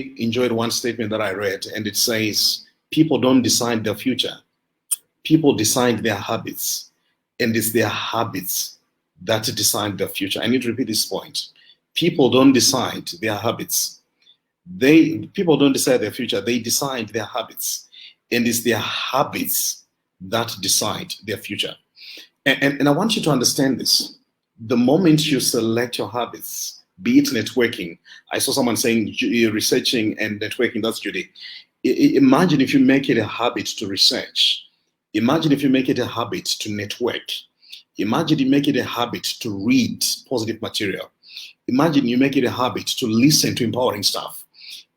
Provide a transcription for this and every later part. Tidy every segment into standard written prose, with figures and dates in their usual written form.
really enjoyed one statement that I read, and it says, people don't decide their future. People decide their habits, and it's their habits that decide their future. I need to repeat this point. People don't decide their habits. People don't decide their future, they decide their habits. And it's their habits that decide their future. And I want you to understand this. The moment you select your habits, be it networking, I saw someone saying researching and networking, that's Judy. Imagine if you make it a habit to research. Imagine if you make it a habit to network. Imagine you make it a habit to read positive material. Imagine you make it a habit to listen to empowering stuff.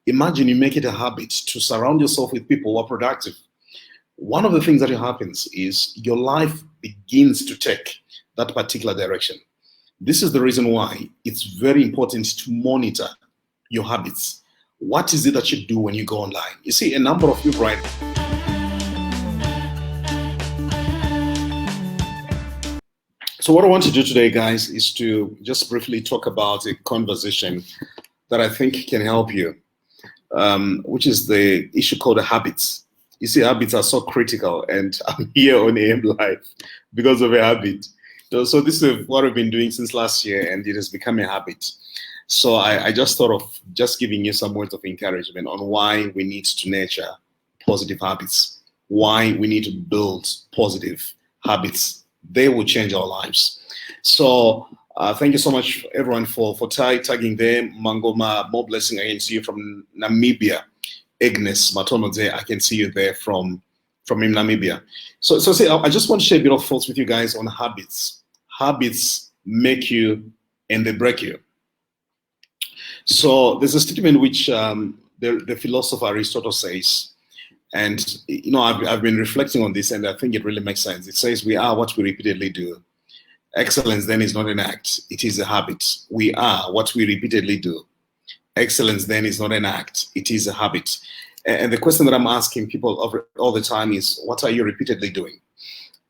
Imagine you make it a habit to surround yourself with people who are productive. One of the things that happens is your life begins to take that particular direction. This is the reason why it's very important to monitor your habits. What is it that you do when you go online? You see, a number of people right. So what I want to do today, guys, is to just briefly talk about a conversation that I think can help you, which is the issue called the habits. You see, habits are so critical, and I'm here on AM Live because of a habit. So this is what I've been doing since last year, and it has become a habit. So I just thought of just giving you some words of encouragement on why we need to nurture positive habits, why we need to build positive habits. They will change our lives. So thank you so much, everyone, for tagging there. Mangoma, more blessing. I can see you from Namibia. Agnes Matonodze, I can see you there from Namibia. So say, I just want to share a bit of thoughts with you guys on habits. Habits make you and they break you. So there's a statement which the philosopher Aristotle says, and you know, I've been reflecting on this, and I think it really makes sense. It says, we are what we repeatedly do. Excellence then is not an act, it is a habit. We are what we repeatedly do. Excellence then is not an act, it is a habit. And the question that I'm asking people all the time is, what are you repeatedly doing?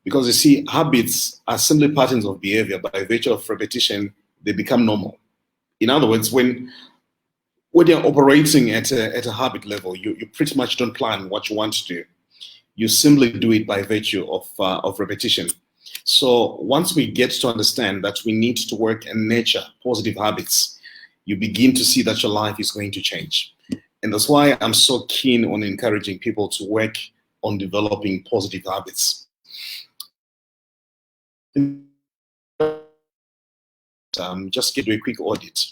Because you see, habits are simply patterns of behavior. By virtue of repetition, they become normal. In other words, when you're operating at a habit level, you pretty much don't plan what you want to do. You simply do it by virtue of repetition. So once we get to understand that we need to work and nurture positive habits, you begin to see that your life is going to change. And that's why I'm so keen on encouraging people to work on developing positive habits. Just get a quick audit.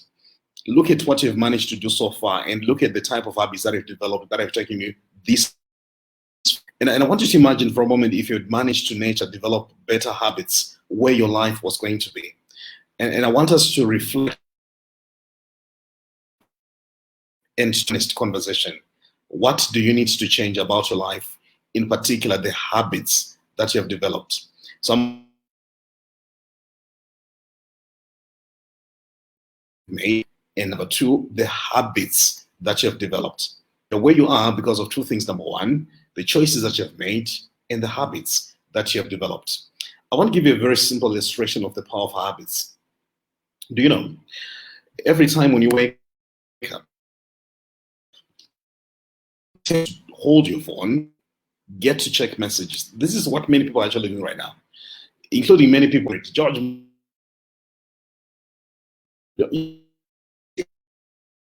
Look at what you've managed to do so far, and look at the type of habits that you've developed that have taken you this. And I want you to imagine for a moment if you'd managed to develop better habits, where your life was going to be. And I want us to reflect and honest conversation. What do you need to change about your life, in particular the habits that you have developed? So and number two, the habits that you have developed. The way you are because of two things. Number one, the choices that you have made, and the habits that you have developed. I want to give you a very simple illustration of the power of habits. Do you know, every time when you wake up, hold your phone, get to check messages. This is what many people are actually doing right now, including many people. George,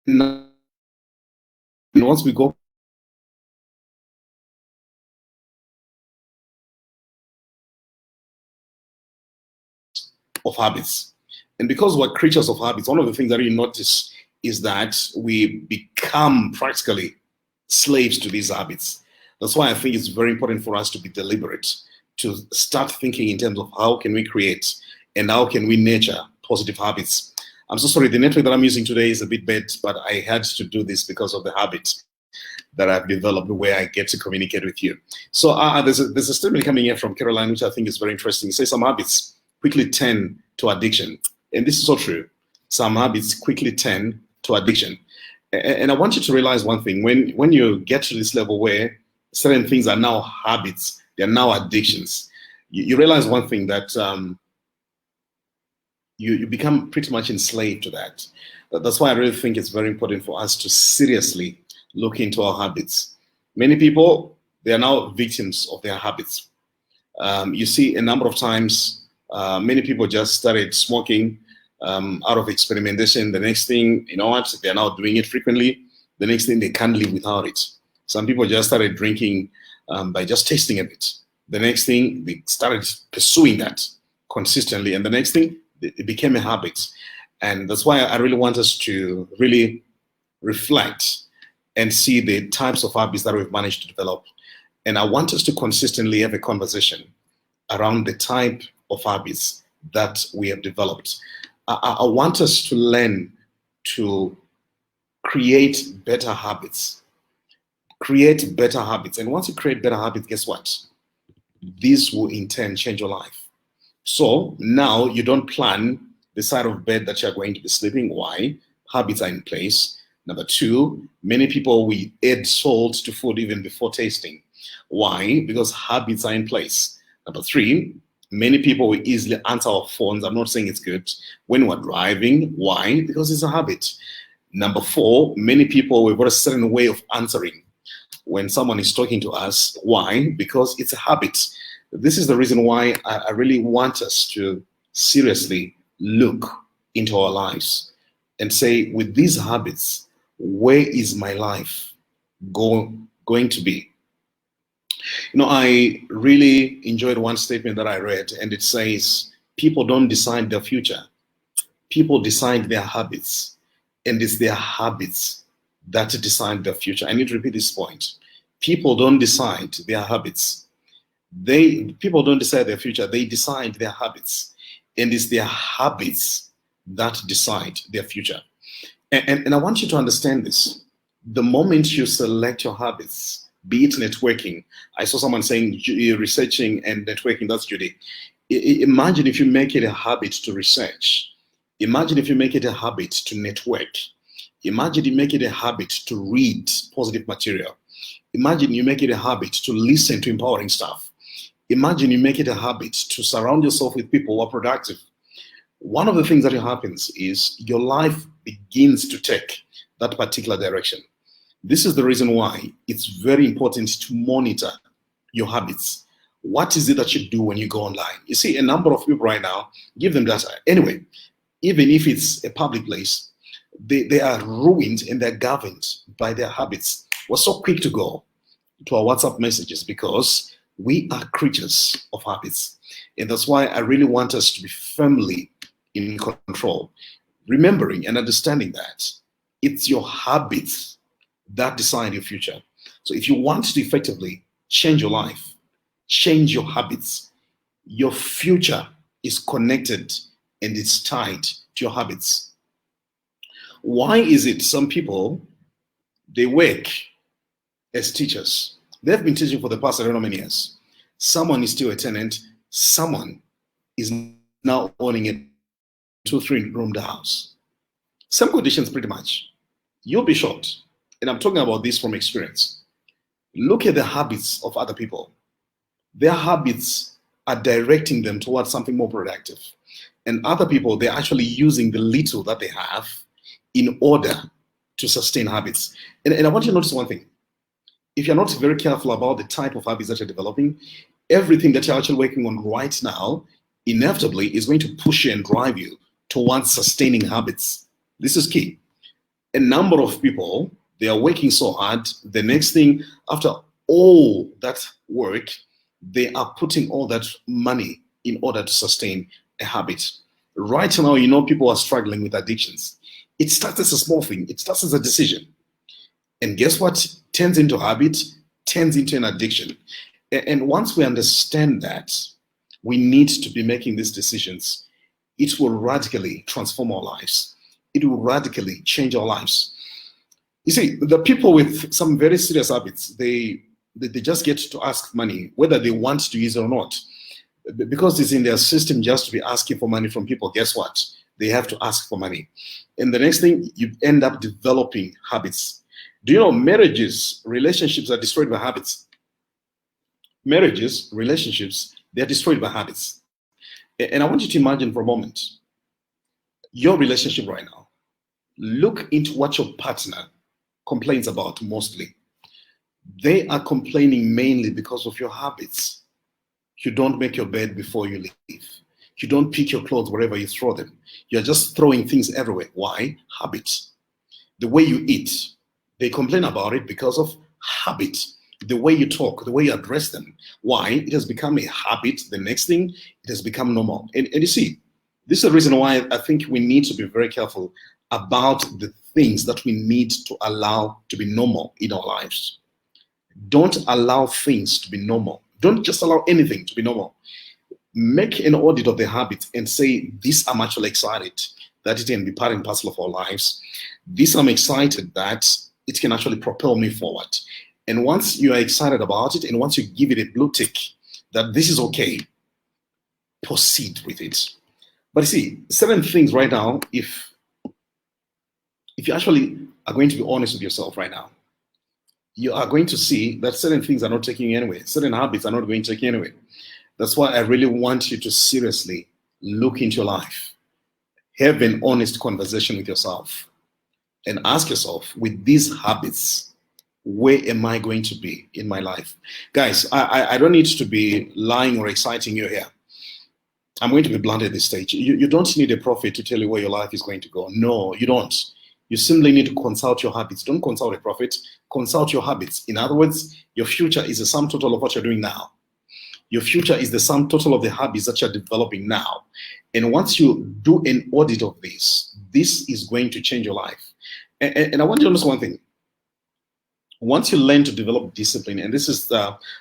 and once we go of habits, and because we're creatures of habits, one of the things that you notice is that we become practically slaves to these habits. That's why I think it's very important for us to be deliberate, to start thinking in terms of how can we create and how can we nurture positive habits. I'm so sorry, the network that I'm using today is a bit bad, but I had to do this because of the habits that I've developed where I get to communicate with you. So there's a statement coming here from Caroline, which I think is very interesting. It says some habits quickly turn to addiction. And this is so true. Some habits quickly turn to addiction. And I want you to realize one thing. When you get to this level where certain things are now habits, they're now addictions, you realize one thing, that you become pretty much enslaved to that. That's why I really think it's very important for us to seriously look into our habits. Many people, they are now victims of their habits. You see a number of times, many people just started smoking out of experimentation. The next thing, you know what, they're now doing it frequently. The next thing, they can't live without it. Some people just started drinking by just tasting a bit. The next thing, they started pursuing that consistently. And the next thing, it became a habit. And that's why I really want us to really reflect and see the types of habits that we've managed to develop. And I want us to consistently have a conversation around the type of habits that we have developed. I want us to learn to create better habits. Create better habits. And once you create better habits, guess what? This will in turn change your life. So now you don't plan the side of bed that you're going to be sleeping. Why? Habits are in place. Number two, many people, we add salt to food even before tasting. Why? Because habits are in place. Number three, many people will easily answer our phones. I'm not saying it's good when we're driving. Why? Because it's a habit. Number four, many people, we've got a certain way of answering when someone is talking to us. Why? Because it's a habit. This is the reason why I really want us to seriously look into our lives and say, with these habits, where is my life going to be? You know, I really enjoyed one statement that I read, and it says, people don't decide their future. People decide their habits, and it's their habits that decide their future. I need to repeat this point. People don't decide their habits. People don't decide their future. They decide their habits, and it's their habits that decide their future. And I want you to understand this. The moment you select your habits, be it networking. I saw someone saying researching and networking, that's Judy. Imagine if you make it a habit to research. Imagine if you make it a habit to network. Imagine you make it a habit to read positive material. Imagine you make it a habit to listen to empowering stuff. Imagine you make it a habit to surround yourself with people who are productive. One of the things that happens is your life begins to take that particular direction. This is the reason why it's very important to monitor your habits. What is it that you do when you go online? You see, a number of people right now, give them data. Anyway, even if it's a public place, they are ruined and they're governed by their habits. We're so quick to go to our WhatsApp messages because we are creatures of habits. And that's why I really want us to be firmly in control, remembering and understanding that it's your habits that decide your future. So if you want to effectively change your life, change your habits, your future is connected and it's tied to your habits. Why is it some people, they work as teachers? They've been teaching for the past, I don't know, many years. Someone is still a tenant. Someone is now owning a 2-3 room house. Same conditions pretty much. You'll be shocked. And I'm talking about this from experience. Look at the habits of other people. Their habits are directing them towards something more productive. And other people, they're actually using the little that they have in order to sustain habits. And I want you to notice one thing. If you're not very careful about the type of habits that you're developing, everything that you're actually working on right now inevitably is going to push you and drive you towards sustaining habits. This is key. A number of people, they are working so hard. The next thing, after all that work, they are putting all that money in order to sustain a habit. Right now, you know, people are struggling with addictions. It starts as a small thing. It starts as a decision. And guess what? Turns into habit, turns into an addiction. And once we understand that, we need to be making these decisions. It will radically transform our lives. It will radically change our lives. You see, the people with some very serious habits, they just get to ask money, whether they want to use it or not. Because it's in their system just to be asking for money from people, guess what? They have to ask for money. And the next thing, you end up developing habits. Do you know marriages, relationships are destroyed by habits? Marriages, relationships, they're destroyed by habits. And I want you to imagine for a moment, your relationship right now, look into what your partner complains about mostly. They are complaining mainly because of your habits. You don't make your bed before you leave. You don't pick your clothes wherever you throw them. You're just throwing things everywhere. Why? Habits. The way you eat, they complain about it because of habit. The way you talk, the way you address them. Why? It has become a habit. The next thing, it has become normal. And you see, this is the reason why I think we need to be very careful about the things that we need to allow to be normal in our lives. Don't allow things to be normal. Don't just allow anything to be normal. Make an audit of the habit and say, this I'm actually excited that it can be part and parcel of our lives. This I'm excited that it can actually propel me forward. And once you are excited about it, and once you give it a blue tick, that this is okay, proceed with it. But you see, certain things right now, if you actually are going to be honest with yourself right now, you are going to see that certain things are not taking you anywhere. Certain habits are not going to take you anywhere. That's why I really want you to seriously look into your life. Have an honest conversation with yourself and ask yourself, with these habits, where am I going to be in my life? Guys, I don't need to be lying or exciting you here. I'm going to be blunt at this stage. You don't need a prophet to tell you where your life is going to go. No, you don't. You simply need to consult your habits. Don't consult a prophet. Consult your habits. In other words, your future is the sum total of what you're doing now. Your future is the sum total of the habits that you're developing now. And once you do an audit of this is going to change your life. And I want you to understand one thing. Once you learn to develop discipline, and this is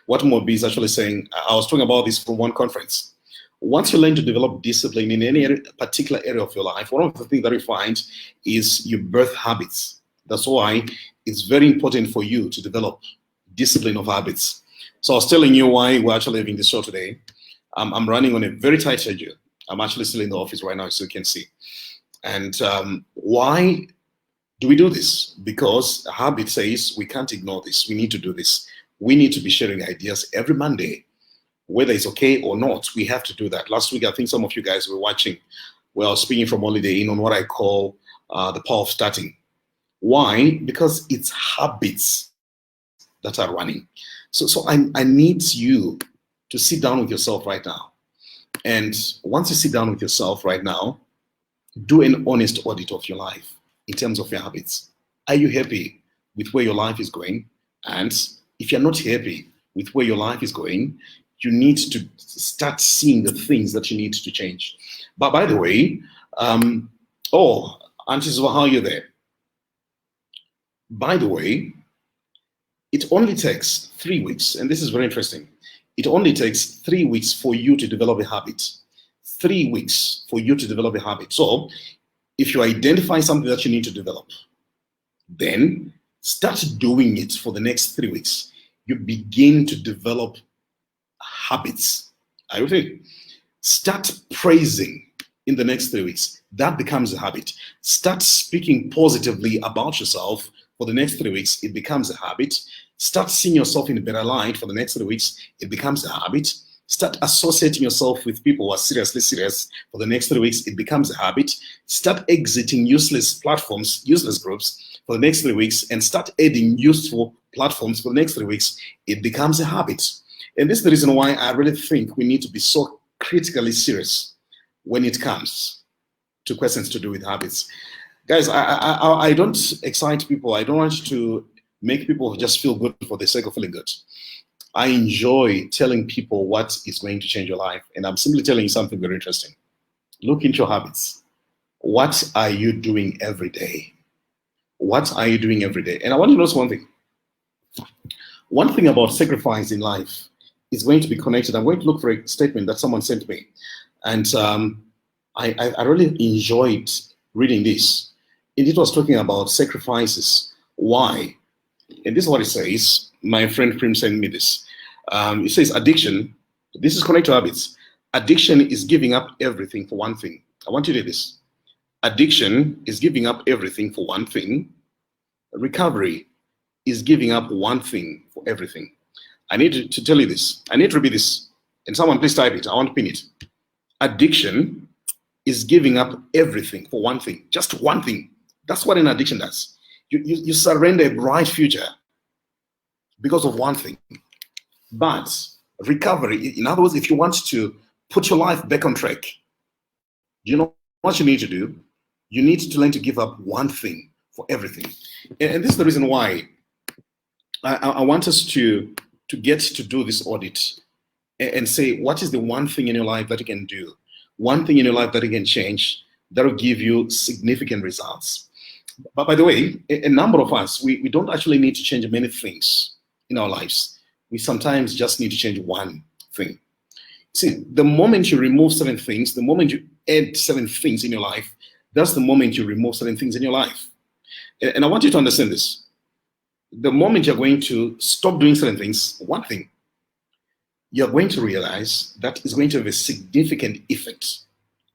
what Mobi is actually saying, I was talking about this from one conference. Once you learn to develop discipline in any particular area of your life, one of the things that you find is you birth habits. That's why it's very important for you to develop discipline of habits. So I was telling you why we're actually having this show today. I'm running on a very tight schedule. I'm actually still in the office right now, so you can see. And why do we do this? Because habit says we can't ignore this. We need to do this. We need to be sharing ideas every Monday. Whether it's okay or not, we have to do that. Last week, I think some of you guys were watching where I was speaking from Holiday Inn on what I call the power of starting. Why? Because it's habits that are running. So I need you to sit down with yourself right now. And once you sit down with yourself right now, do an honest audit of your life in terms of your habits. Are you happy with where your life is going? And if you're not happy with where your life is going, you need to start seeing the things that you need to change. But by the way, Auntie Zuva, how are you there? By the way, it only takes 3 weeks, and this is very interesting. It only takes 3 weeks for you to develop a habit. 3 weeks for you to develop a habit. So if you identify something that you need to develop, then start doing it for the next 3 weeks. You begin to develop habits. Are you with me? Start praising in the next 3 weeks. That becomes a habit. Start speaking positively about yourself for the next 3 weeks. It becomes a habit. Start seeing yourself in a better light for the next 3 weeks. It becomes a habit. Start associating yourself with people who are seriously serious for the next 3 weeks. It becomes a habit. Start exiting useless platforms, useless groups for the next 3 weeks, and start adding useful platforms for the next 3 weeks. It becomes a habit. And this is the reason why I really think we need to be so critically serious when it comes to questions to do with habits. Guys, I don't excite people. I don't want to make people just feel good for the sake of feeling good. I enjoy telling people what is going to change your life. And I'm simply telling you something very interesting. Look into your habits. What are you doing every day? What are you doing every day? And I want you to notice one thing. One thing about sacrifice in life is going to be connected. I'm going to look for a statement that someone sent me. And I really enjoyed reading this. And it was talking about sacrifices. Why? And this is what it says. My friend Prim sent me this. It says addiction. This is connected to habits. Addiction is giving up everything for one thing. I want you to do this. Addiction is giving up everything for one thing. Recovery is giving up one thing for everything. I need to tell you this. I need to repeat this. And someone please type it. I want to pin it. Addiction is giving up everything for one thing, just one thing. That's what an addiction does. You surrender a bright future because of one thing. But recovery, in other words, if you want to put your life back on track, you know what you need to do? You need to learn to give up one thing for everything. And this is the reason why I want us to get to do this audit and say, what is the one thing in your life that you can do? One thing in your life that you can change that will give you significant results. But by the way, a number of us, we don't actually need to change many things in our lives. We sometimes just need to change one thing. See, the moment you remove certain things, the moment you add certain things in your life, that's the moment you remove certain things in your life. And I want you to understand this. The moment you're going to stop doing certain things, one thing, you're going to realize that is going to have a significant effect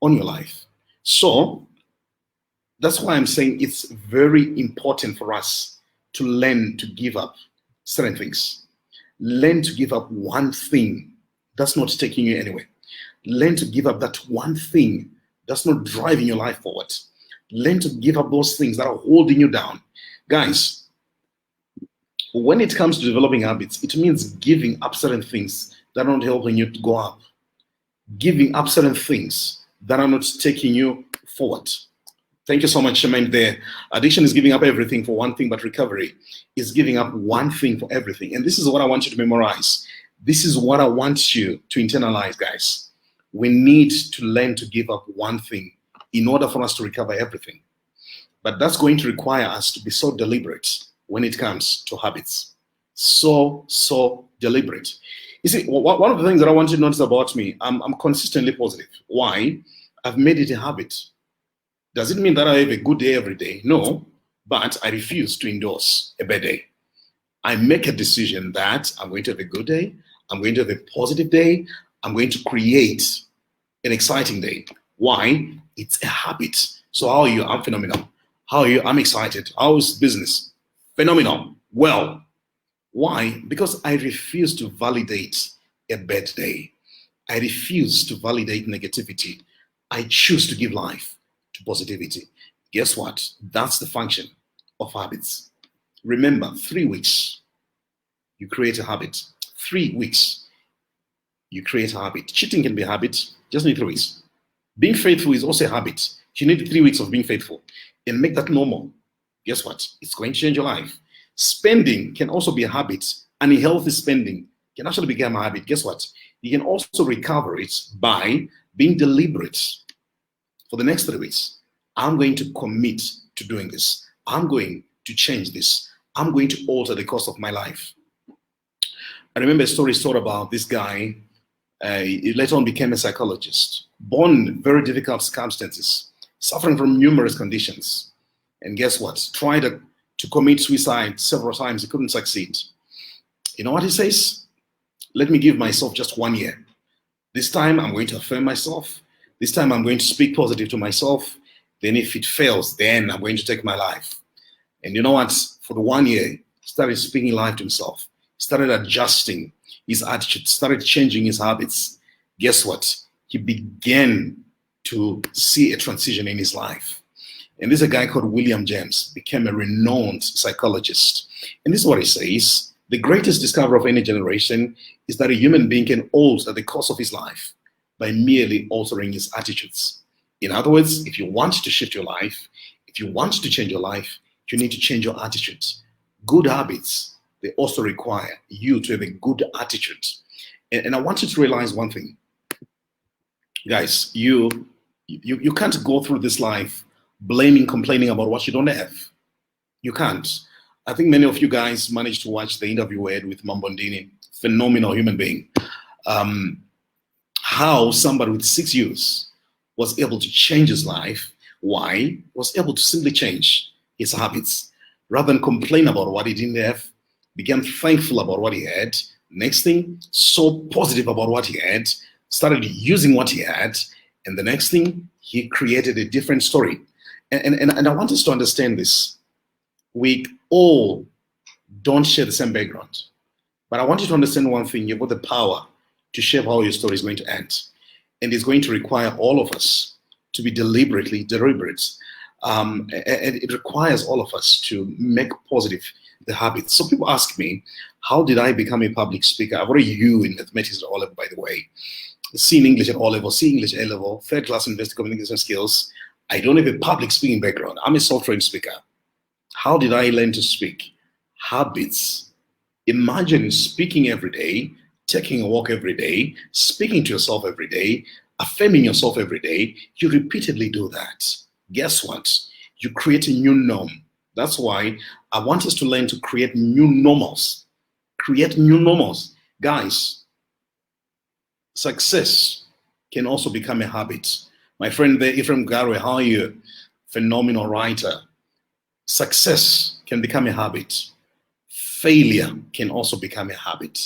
on your life. So that's why I'm saying it's very important for us to learn to give up certain things. Learn to give up one thing that's not taking you anywhere. Learn to give up that one thing that's not driving your life forward. Learn to give up those things that are holding you down. Guys, when it comes to developing habits, it means giving up certain things that are not helping you to go up. Giving up certain things that are not taking you forward. Thank you so much, Shermaine, there. Addiction is giving up everything for one thing, but recovery is giving up one thing for everything. And this is what I want you to memorize. This is what I want you to internalize, guys. We need to learn to give up one thing in order for us to recover everything. But that's going to require us to be so deliberate when it comes to habits. So deliberate. You see, one of the things that I want you to notice about me, I'm consistently positive. Why? I've made it a habit. Does it mean that I have a good day every day? No, but I refuse to endorse a bad day. I make a decision that I'm going to have a good day, I'm going to have a positive day, I'm going to create an exciting day. Why? It's a habit. So how are you? I'm phenomenal. How are you? I'm excited. How is business? Phenomenal. Well, why? Because I refuse to validate a bad day. I refuse to validate negativity. I choose to give life to positivity. Guess what? That's the function of habits. Remember, 3 weeks, you create a habit. 3 weeks, you create a habit. Cheating can be a habit, just need 3 weeks. Being faithful is also a habit. You need 3 weeks of being faithful and make that normal. Guess what? It's going to change your life. Spending can also be a habit. Unhealthy spending can actually become a habit. Guess what? You can also recover it by being deliberate. For the next 3 weeks, I'm going to commit to doing this. I'm going to change this. I'm going to alter the course of my life. I remember a story told about this guy. He later on became a psychologist. Born in very difficult circumstances, suffering from numerous conditions. And guess what? Tried to commit suicide several times. He couldn't succeed. You know what he says? Let me give myself just 1 year. This time I'm going to affirm myself. This time I'm going to speak positive to myself. Then if it fails, then I'm going to take my life. And you know what? For the 1 year, he started speaking life to himself. Started adjusting his attitude, started changing his habits. Guess what? He began to see a transition in his life. And this is a guy called William James, became a renowned psychologist. And this is what he says: the greatest discovery of any generation is that a human being can alter the course of his life by merely altering his attitudes. In other words, if you want to shift your life, if you want to change your life, you need to change your attitudes. Good habits, they also require you to have a good attitude. And I want you to realize one thing. Guys, you can't go through this life blaming, complaining about what you don't have. You can't. I think many of you guys managed to watch the interview we had with Mambondini, phenomenal human being. How somebody with 6 years was able to change his life. Why? Was able to simply change his habits. Rather than complain about what he didn't have, became thankful about what he had. Next thing, so positive about what he had, started using what he had, and the next thing, he created a different story. And I want us to understand this. We all don't share the same background. But I want you to understand one thing: you've got the power to shape how your story is going to end. And it's going to require all of us to be deliberate. And it requires all of us to make positive the habits. So people ask me, how did I become a public speaker? I've already U in mathematics at all level, by the way. C in English at all level, C English A level, third class investor communication skills. I don't have a public speaking background. I'm a self-trained speaker. How did I learn to speak? Habits. Imagine speaking every day, taking a walk every day, speaking to yourself every day, affirming yourself every day. You repeatedly do that. Guess what? You create a new norm. That's why I want us to learn to create new normals. Create new normals. Guys, success can also become a habit. My friend there, Ephraim Garwe, how are you? Phenomenal writer. Success can become a habit. Failure can also become a habit.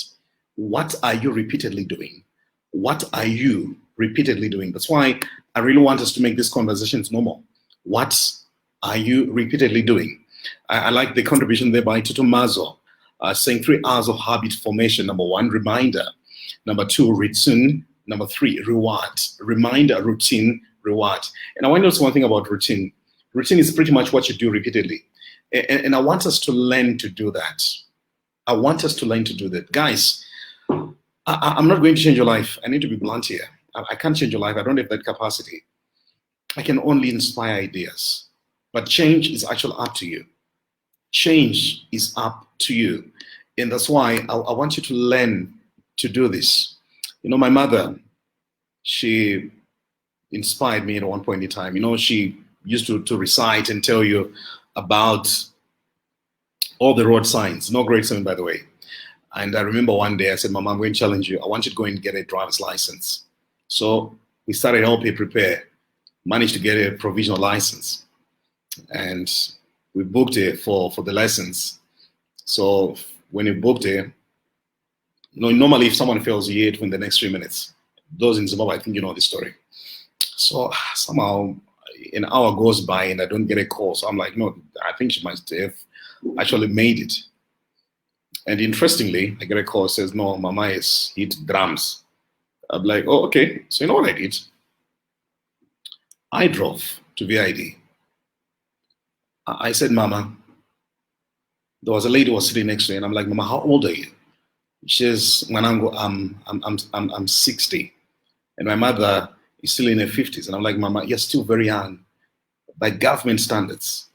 What are you repeatedly doing? What are you repeatedly doing? That's why I really want us to make these conversations normal. What are you repeatedly doing? I like the contribution there by Thuthu Mazo, saying 3 hours of habit formation. Number 1, reminder. Number 2, routine. Number 3, reward. Reminder, routine, reward. And I want to know one thing about routine. Routine is pretty much what you do repeatedly. And I want us to learn to do that. I want us to learn to do that. Guys, I'm not going to change your life. I need to be blunt here. I can't change your life. I don't have that capacity. I can only inspire ideas. But change is actually up to you. Change is up to you. And that's why I want you to learn to do this. You know, my mother, she inspired me at one point in time. You know, she used to recite and tell you about all the road signs. No great sign, by the way. And I remember one day I said, Mama, I'm going to challenge you. I want you to go and get a driver's license. So we started helping prepare, managed to get a provisional license. And we booked it for the lessons. So when you booked it, you know, normally if someone fails, you hear it in the next 3 minutes. Those in Zimbabwe, I think you know the story. So somehow an hour goes by and I don't get a call. So I'm like, no, I think she must have actually made it. And interestingly, I get a call that says, no, Mama has hit drums. I'm like, oh, okay. So you know what I did? I drove to VID. I said, Mama, there was a lady who was sitting next to me, and I'm like, Mama, how old are you? She says, Manango, I'm 60. And my mother is still in her 50s. And I'm like, Mama, you're still very young. By government standards,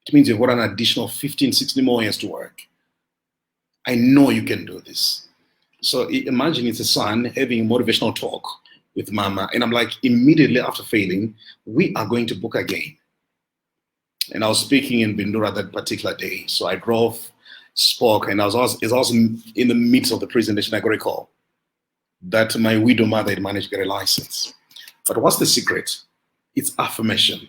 it means you've got an additional 15, 16 more years to work. I know you can do this. So imagine it's a son having a motivational talk with Mama. And I'm like, immediately after failing, we are going to book again. And I was speaking in Bindura that particular day. So I drove, spoke, and I was also in the midst of the presentation. I got a call that my widow mother had managed to get a license. But what's the secret? It's affirmation.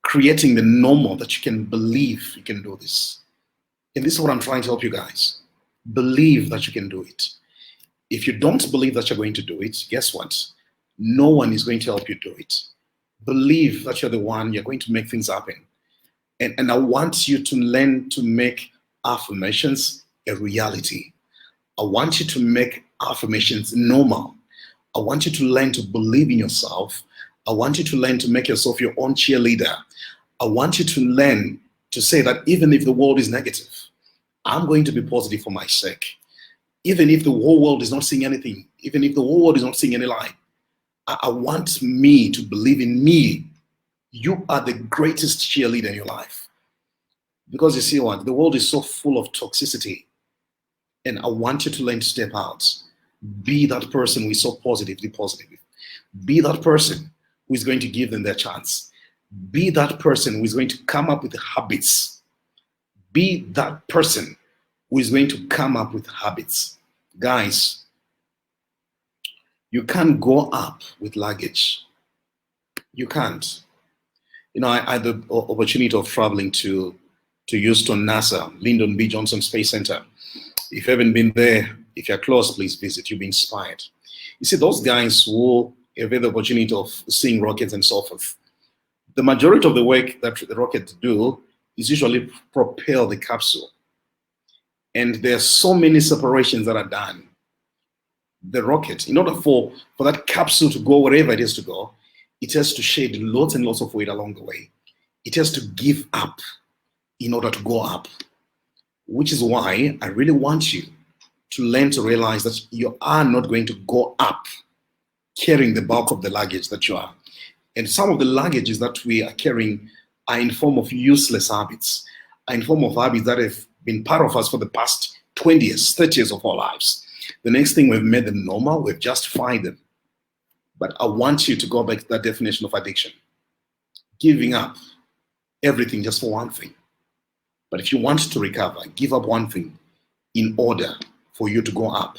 Creating the normal that you can believe you can do this. And this is what I'm trying to help you guys. Believe that you can do it. If you don't believe that you're going to do it, guess what? No one is going to help you do it. Believe that you're the one, you're going to make things happen. And I want you to learn to make affirmations a reality. I want you to make affirmations normal. I want you to learn to believe in yourself. I want you to learn to make yourself your own cheerleader. I want you to learn to say that even if the world is negative, I'm going to be positive for my sake. Even if the whole world is not seeing anything, even if the whole world is not seeing any light, I want me to believe in me. You are the greatest cheerleader in your life. Because you see what? The world is so full of toxicity. And I want you to learn to step out. Be that person who is so positively positive. Be that person who is going to give them their chance. Be that person who is going to come up with habits. Be that person who is going to come up with habits. Guys, you can't go up with luggage. You can't. You know, I had the opportunity of traveling to Houston, NASA, Lyndon B. Johnson Space Center. If you haven't been there, if you're close, please visit. You'll be inspired. You see, those guys who have had the opportunity of seeing rockets and so forth, the majority of the work that the rockets do is usually propel the capsule. And there are so many separations that are done. The rocket, in order for that capsule to go wherever it is to go, It has to shed lots and lots of weight along the way. It has to give up in order to go up, which is why I really want you to learn to realize that you are not going to go up carrying the bulk of the luggage that you are. And some of the luggages that we are carrying are in form of useless habits, are in form of habits that have been part of us for the past 20 years, 30 years of our lives. The next thing, we've made them normal, we've justified them. But I want you to go back to that definition of addiction. Giving up everything just for one thing. But if you want to recover, give up one thing in order for you to go up.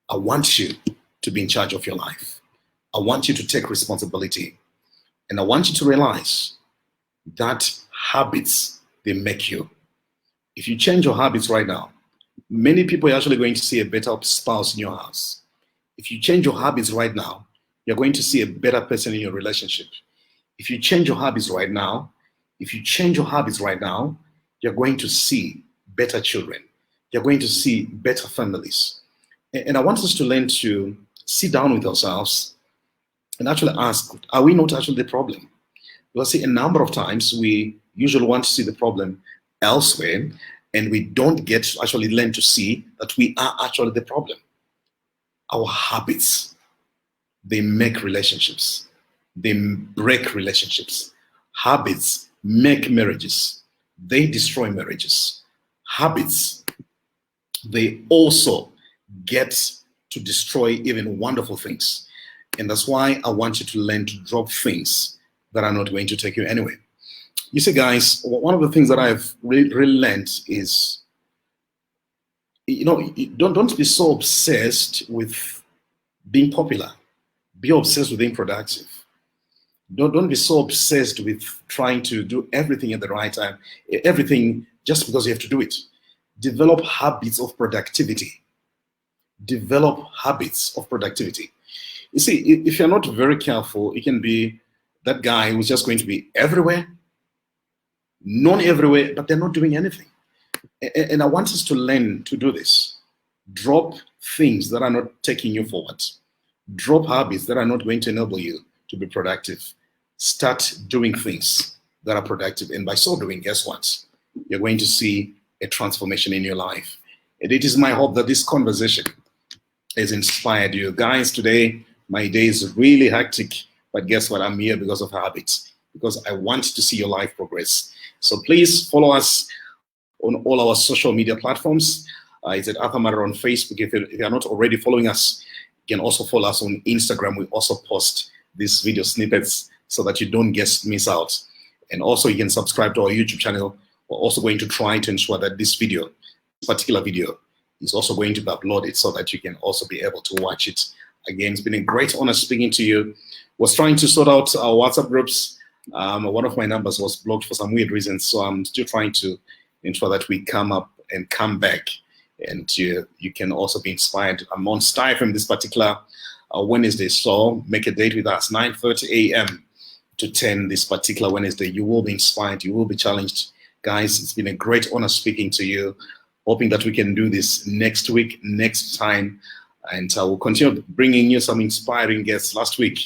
I want you to be in charge of your life. I want you to take responsibility. And I want you to realize that habits, they make you. If you change your habits right now, many people are actually going to see a better spouse in your house. If you change your habits right now, you're going to see a better person in your relationship. If you change your habits right now, you're going to see better children. You're going to see better families. And I want us to learn to sit down with ourselves and actually ask, are we not actually the problem? Because see, a number of times we usually want to see the problem elsewhere, and we don't get to actually learn to see that we are actually the problem. Our habits, they make relationships. They break relationships. Habits make marriages. They destroy marriages. Habits, they also get to destroy even wonderful things. And that's why I want you to learn to drop things that are not going to take you anywhere. You see, guys, one of the things that I've really learned is, don't be so obsessed with being popular. Be obsessed with being productive. Don't be so obsessed with trying to do everything at the right time, everything just because you have to do it. Develop habits of productivity. Develop habits of productivity. You see, if you're not very careful, you can be that guy who's just going to be everywhere, known everywhere, but they're not doing anything. And I want us to learn to do this. Drop things that are not taking you forward. Drop habits that are not going to enable you to be productive. Start doing things that are productive. And by so doing, guess what? You're going to see a transformation in your life. And it is my hope that this conversation has inspired you. Guys, today, my day is really hectic, but guess what? I'm here because of habits, because I want to see your life progress. So please follow us on all our social media platforms. It's at Marara on Facebook. If you're not already following us, you can also follow us on Instagram. We also post these video snippets so that you don't miss out. And also you can subscribe to our YouTube channel. We're also going to try to ensure that this particular video is also going to be uploaded so that you can also be able to watch it. Again, it's been a great honor speaking to you. Was trying to sort out our WhatsApp groups. One of my numbers was blocked for some weird reasons, so I'm still trying to ensure that we come up and come back, and you can also be inspired. I'm on Stiphem this particular Wednesday, so make a date with us, 9:30 a.m. to 10 this particular Wednesday. You will be inspired, you will be challenged. Guys, it's been a great honor speaking to you. Hoping that we can do this next week, next time, and I will continue bringing you some inspiring guests. Last week,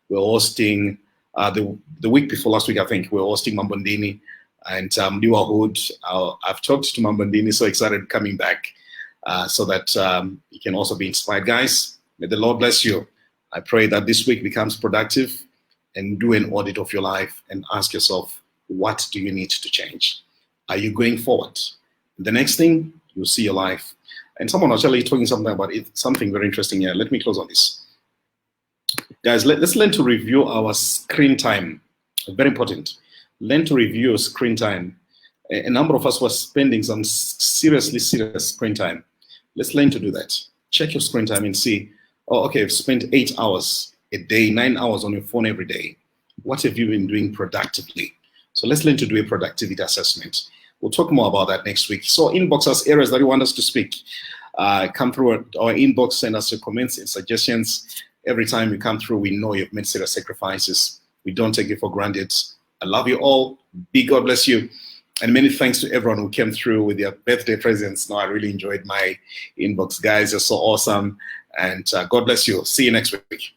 we were hosting, the week before last week, I think, we were hosting Mambondini and Liwa Hood. I've talked to Mambondini, so excited coming back so that you can also be inspired. Guys, may the Lord bless you. I pray that this week becomes productive, and do an audit of your life and ask yourself, what do you need to change? Are you going forward? The next thing, you'll see your life. And someone was actually talking something about it, something very interesting here. Let me close on this. Guys, let's learn to review our screen time. Very important. Learn to review your screen time. A number of us were spending some serious screen time. Let's learn to do that. Check your screen time and see, oh, okay, I've spent 8 hours a day, 9 hours on your phone every day. What have you been doing productively? So let's learn to do a productivity assessment. We'll talk more about that next week. So inbox us areas that you want us to speak. Come through our inbox, send us your comments and suggestions. Every time you come through, we know you've made serious sacrifices. We don't take it for granted. I love you all. Big God bless you. And many thanks to everyone who came through with their birthday presents. No, I really enjoyed my inbox. Guys, you're so awesome. And God bless you. See you next week.